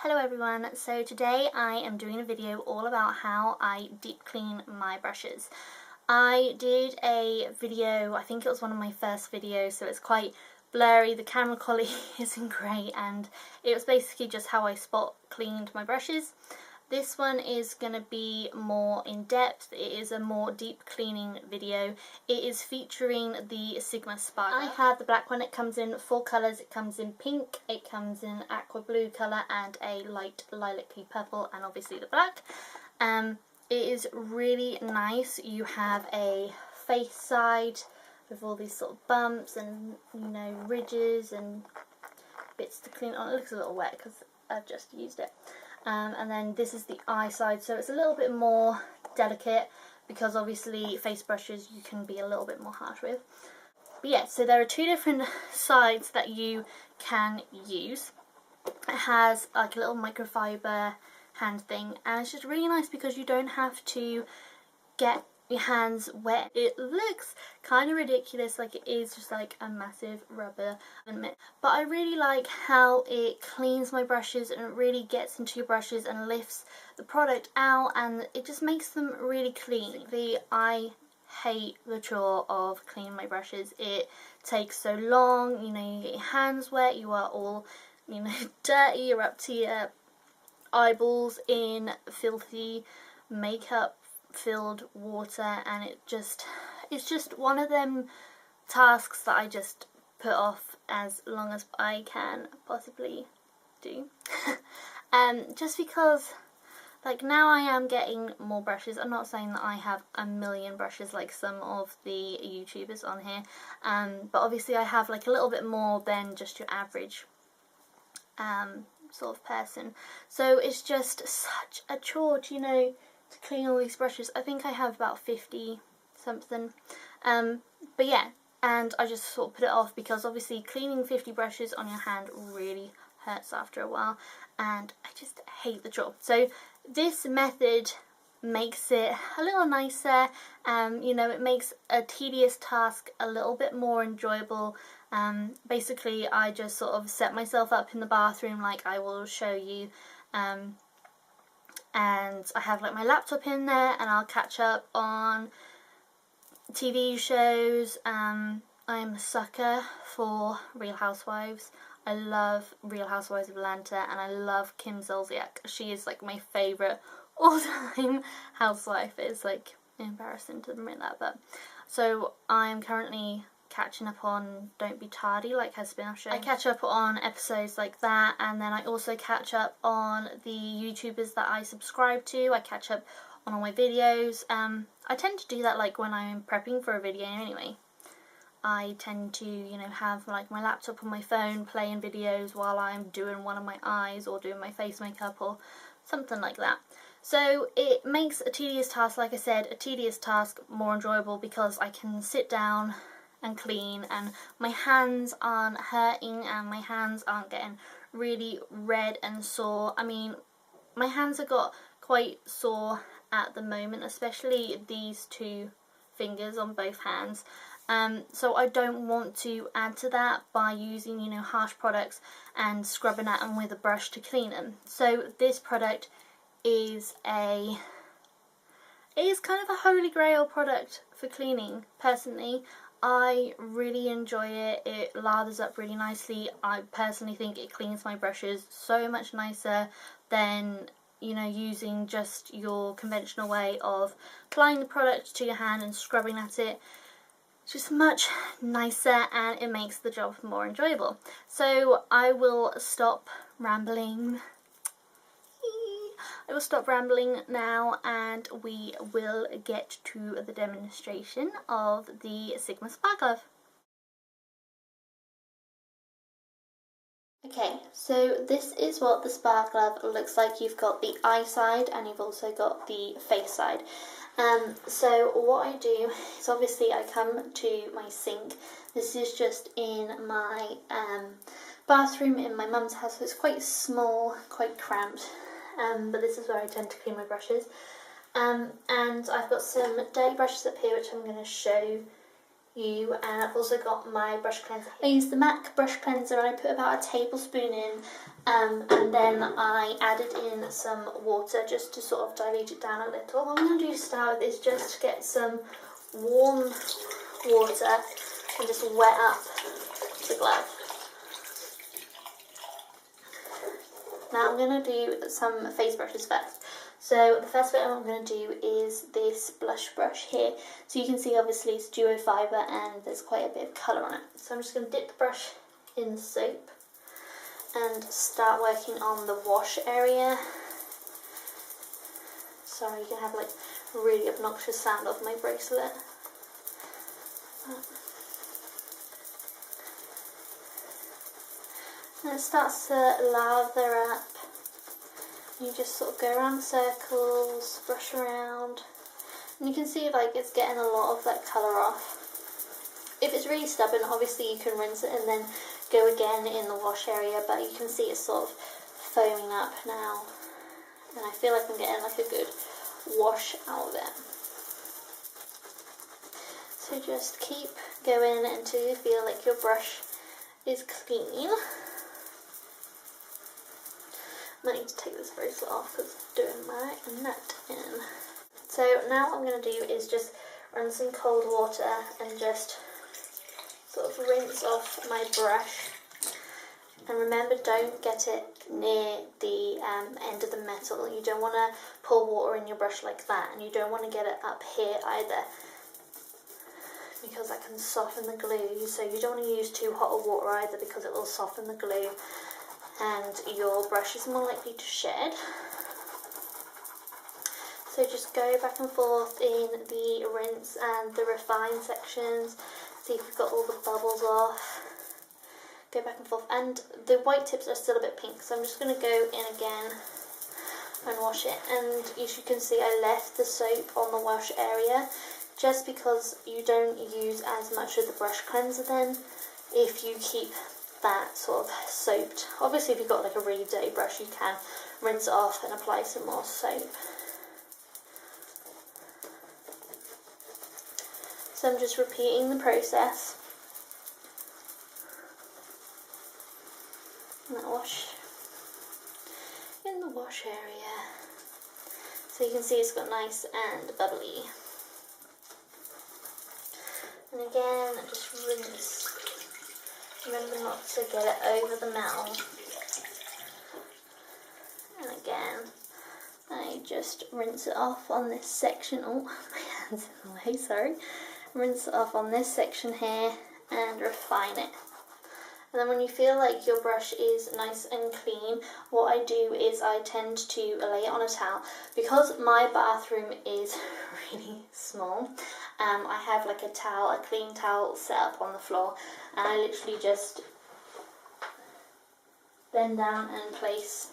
Hello everyone, so today I am doing a video all about how I deep clean my brushes. I did a video, I think it was one of my first videos, so it's quite blurry, the camera quality isn't great, and it was basically just how I spot cleaned my brushes. This one is going to be more in depth. It is a more deep cleaning video. It is featuring the Sigma Sparkler. I have the black one. It comes in 4 colours. It comes in pink, it comes in aqua blue colour and a light lilac-y purple, and obviously the black. It is really nice. You have a face side with all these sort of bumps and, you know, ridges and bits to clean on. It looks a little wet because I've just used it. And then this is the eye side, so it's a little bit more delicate because obviously face brushes you can be a little bit more harsh with. But yeah, so there are 2 different sides that you can use. It has like a little microfiber hand thing, and it's just really nice because you don't have to get your hands wet. It looks kind of ridiculous, like it is just like a massive rubber, but I really like how it cleans my brushes and it really gets into your brushes and lifts the product out, and it just makes them really clean. Basically, I hate the chore of cleaning my brushes. It takes so long, you know, you get your hands wet, you are all, you know, dirty, you're up to your eyeballs in filthy makeup filled water, and it's just one of them tasks that I just put off as long as I can possibly do. Just because like now I am getting more brushes. I'm not saying that I have a million brushes like some of the YouTubers on here, but obviously I have like a little bit more than just your average sort of person, so it's just such a chore, you know, to clean all these brushes. I think I have about 50 something, but yeah, and I just sort of put it off because obviously cleaning 50 brushes on your hand really hurts after a while, and I just hate the chore. So this method makes it a little nicer, you know, it makes a tedious task a little bit more enjoyable. Basically I just sort of set myself up in the bathroom like I will show you, and I have like my laptop in there and I'll catch up on TV shows. I'm a sucker for Real Housewives. I love Real Housewives of Atlanta and I love Kim Zolciak. She is like my favourite all-time housewife. It's like embarrassing to admit that, but so I'm currently catching up on Don't Be Tardy, like her spin-off show. I catch up on episodes like that, and then I also catch up on the YouTubers that I subscribe to. I catch up on all my videos. I tend to do that like when I'm prepping for a video anyway. I tend to, you know, have like my laptop on my phone playing videos while I'm doing one of my eyes or doing my face makeup or something like that. So it makes a tedious task, like I said, a tedious task more enjoyable because I can sit down and clean and my hands aren't hurting and my hands aren't getting really red and sore. I mean, my hands have got quite sore at the moment, especially these 2 fingers on both hands. So I don't want to add to that by using, you know, harsh products and scrubbing at them with a brush to clean them. So this product is kind of a holy grail product for cleaning. Personally, I really enjoy it. It lathers up really nicely. I personally think it cleans my brushes so much nicer than, you know, using just your conventional way of applying the product to your hand and scrubbing at it. It's just much nicer and it makes the job more enjoyable. So I will stop rambling. I will stop rambling now and we will get to the demonstration of the Sigma Sparkler. Okay, so this is what the Sparkler looks like. You've got the eye side and you've also got the face side. So what I do is obviously I come to my sink. This is just in my bathroom in my mum's house, so it's quite small, quite cramped. But this is where I tend to clean my brushes. And I've got some dirty brushes up here which I'm going to show you. And I've also got my brush cleanser. I use the MAC brush cleanser and I put about a tablespoon in, and then I added in some water just to sort of dilute it down a little. What I'm going to do to start with is just get some warm water and just wet up the glove. Now I'm going to do some face brushes first. So the first bit I'm going to do is this blush brush here. So you can see obviously it's duo fibre and there's quite a bit of colour on it. So I'm just going to dip the brush in the soap and start working on the wash area. Sorry, you can have like a really obnoxious sound of my bracelet. And it starts to lather up. You just sort of go around circles, brush around, and you can see like it's getting a lot of that colour off. If it's really stubborn, obviously you can rinse it and then go again in the wash area, but you can see it's sort of foaming up now, and I feel like I'm getting like a good wash out of it. So just keep going until you feel like your brush is clean. I might need to take this bracelet off because it's doing my nut in. So now what I'm going to do is just run some cold water and just sort of rinse off my brush. And remember, don't get it near the end of the metal. You don't want to pour water in your brush like that, and you don't want to get it up here either, because that can soften the glue. So you don't want to use too hot of water either, because it will soften the glue and your brush is more likely to shed. So just go back and forth in the rinse and the refine sections, see if we've got all the bubbles off. Go back and forth, and the white tips are still a bit pink, so I'm just going to go in again and wash it. And as you can see, I left the soap on the wash area just because you don't use as much of the brush cleanser then if you keep that sort of soaped. Obviously if you've got like a really dirty brush, you can rinse it off and apply some more soap. So I'm just repeating the process. And that wash in the wash area. So you can see it's got nice and bubbly. And again, just rinse. Remember not to get it over the metal. And again, I just rinse it off on this section. Oh, my hand's in the way, sorry. Rinse it off on this section here and refine it. And then when you feel like your brush is nice and clean, what I do is I tend to lay it on a towel. Because my bathroom is really small, I have like a clean towel set up on the floor, and I literally just bend down and place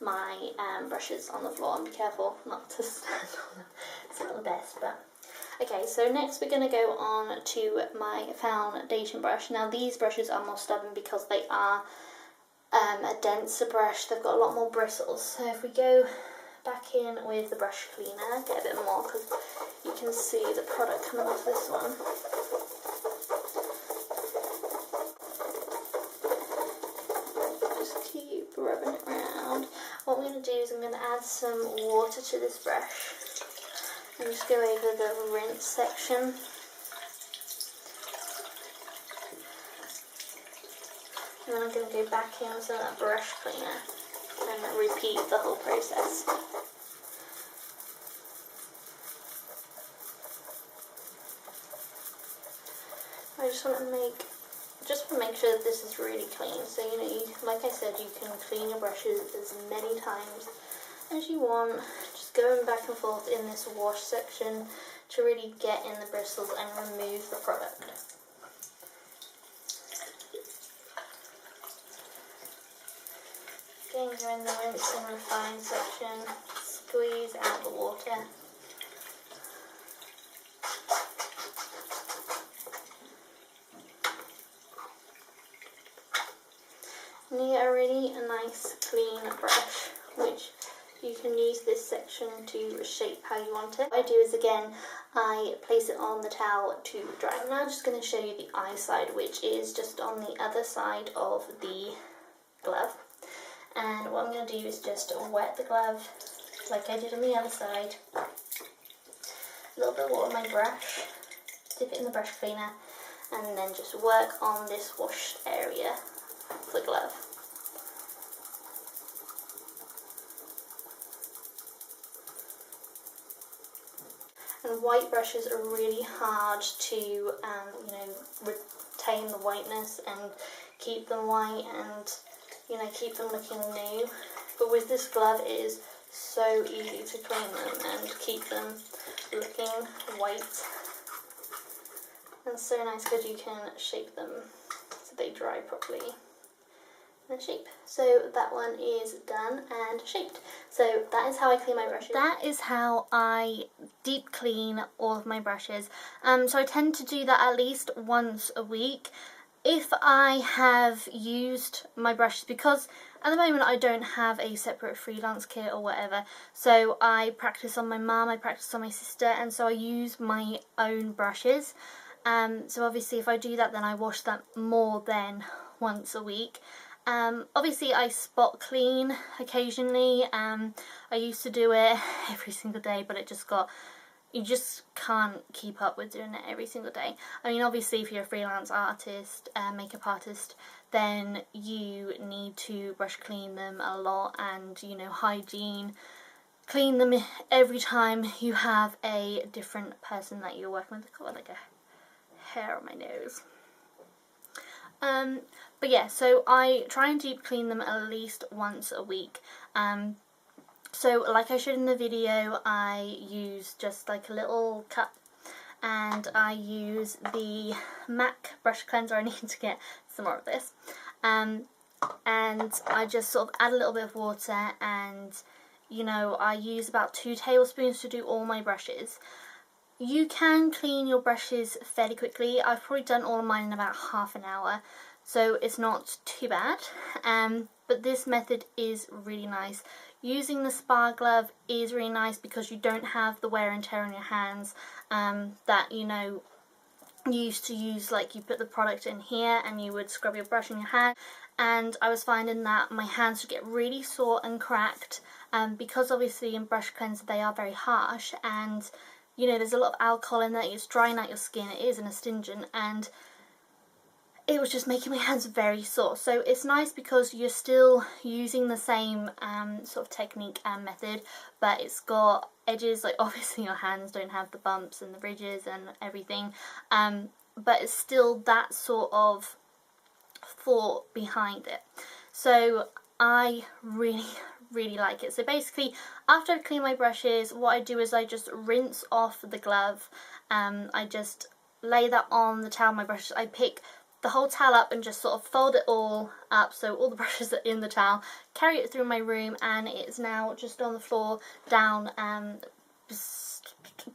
my brushes on the floor, and be careful not to stand on them. It's not the best, but okay. So next we're going to go on to my foundation brush. Now these brushes are more stubborn because they are a denser brush. They've got a lot more bristles. So if we go back in with the brush cleaner, get a bit more because you can see the product coming off this one. Just keep rubbing it around. What I'm going to do is I'm going to add some water to this brush and just go over the rinse section. And then I'm going to go back in with some of that brush cleaner and repeat the whole process. I just want to make sure that this is really clean. So like I said, you can clean your brushes as many times as you want. Just going back and forth in this wash section to really get in the bristles and remove the product. Again, go in the rinse and refine section, squeeze out the water. And you get a really nice clean brush, which you can use this section to shape how you want it. What I do is, again, I place it on the towel to dry. I'm now just going to show you the eye side, which is just on the other side of the glove. And what I'm going to do is just wet the glove like I did on the other side. A little bit of water on my brush, dip it in the brush cleaner, and then just work on this washed area of the glove. And white brushes are really hard to, retain the whiteness and keep them white and, keep them looking new. But with this glove, it is so easy to clean them and keep them looking white. And so nice because you can shape them so they dry properly and shape. So that one is done and shaped. So that is how I clean my brushes. That is how I deep clean all of my brushes. So I tend to do that at least once a week. If I have used my brushes, because at the moment I don't have a separate freelance kit or whatever, so I practice on my mum, I practice on my sister, and so I use my own brushes. So obviously if I do that, then I wash that more than once a week. Obviously I spot clean occasionally. I used to do it every single day, but you just can't keep up with doing it every single day. I mean, obviously if you're a freelance artist, makeup artist, then you need to brush clean them a lot and, hygiene. Clean them every time you have a different person that you're working with. I've got like a hair on my nose. But yeah, so I try and deep clean them at least once a week. So like I showed in the video, I use just like a little cup, and I use the MAC brush cleanser. I need to get some more of this. And I just sort of add a little bit of water, and I use about 2 tablespoons to do all my brushes. You can clean your brushes fairly quickly. I've probably done all of mine in about half an hour, so it's not too bad. But this method is really nice. Using the spa glove is really nice because you don't have the wear and tear on your hands that you used to use. Like, you put the product in here and you would scrub your brush in your hand, and I was finding that my hands would get really sore and cracked because obviously in brush cleanser they are very harsh, and there's a lot of alcohol in there. It's drying out your skin. It is an astringent, and it was just making my hands very sore. So it's nice because you're still using the same sort of technique and method, but it's got edges. Like, obviously your hands don't have the bumps and the ridges and everything, but it's still that sort of thought behind it. So I really like it. So basically, after I clean my brushes, what I do is I just rinse off the glove. I just lay that on the towel, my brushes. I pick the whole towel up and just sort of fold it all up so all the brushes are in the towel, carry it through my room, and it's now just on the floor down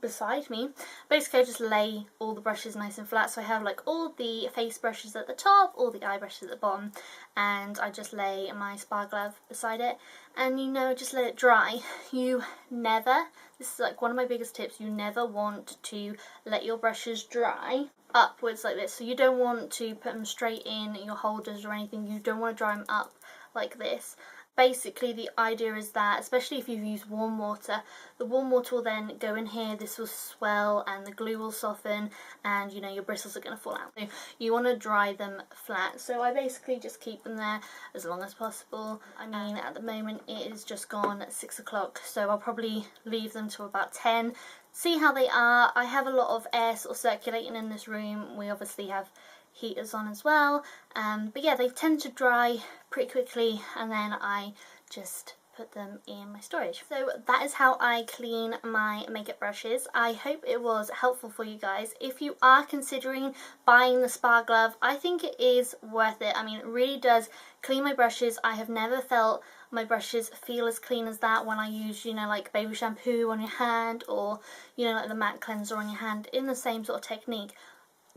beside me. Basically I just lay all the brushes nice and flat, so I have like all the face brushes at the top, all the eye brushes at the bottom, and I just lay my spa glove beside it, and just let it dry. You never, this is like one of my biggest tips, you never want to let your brushes dry upwards like this. So you don't want to put them straight in your holders or anything. You don't want to dry them up like this. Basically the idea is that, especially if you've used warm water, the warm water will then go in here, this will swell and the glue will soften, and your bristles are going to fall out. So you want to dry them flat. So I basically just keep them there as long as possible. I mean, at the moment it is just gone at 6 o'clock, so I'll probably leave them till about 10. See how they are. I have a lot of air sort of circulating in this room. We obviously have heaters on as well, but yeah, they tend to dry pretty quickly, and then I just put them in my storage. So that is how I clean my makeup brushes. I hope it was helpful for you guys. If you are considering buying the spa glove, I think it is worth it. I mean, it really does clean my brushes. I have never felt my brushes feel as clean as that when I use, like baby shampoo on your hand, or, like the matte cleanser on your hand in the same sort of technique.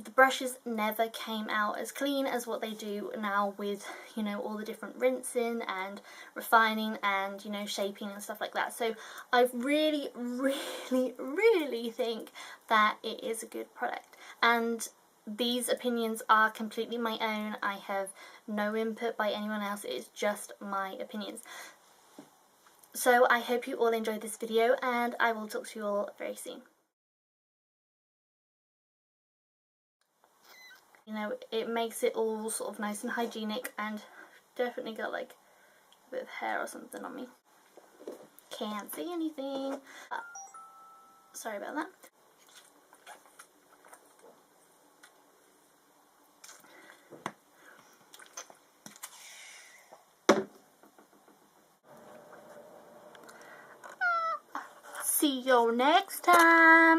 the brushes never came out as clean as what they do now with, you know, all the different rinsing and refining and, you know, shaping and stuff like that. So I really, really, really think that it is a good product. And these opinions are completely my own. I have no input by anyone else. It is just my opinions. So I hope you all enjoyed this video, and I will talk to you all very soon. You know, it makes it all sort of nice and hygienic, and definitely got like a bit of hair or something on me. Can't see anything. Sorry about that. See you next time.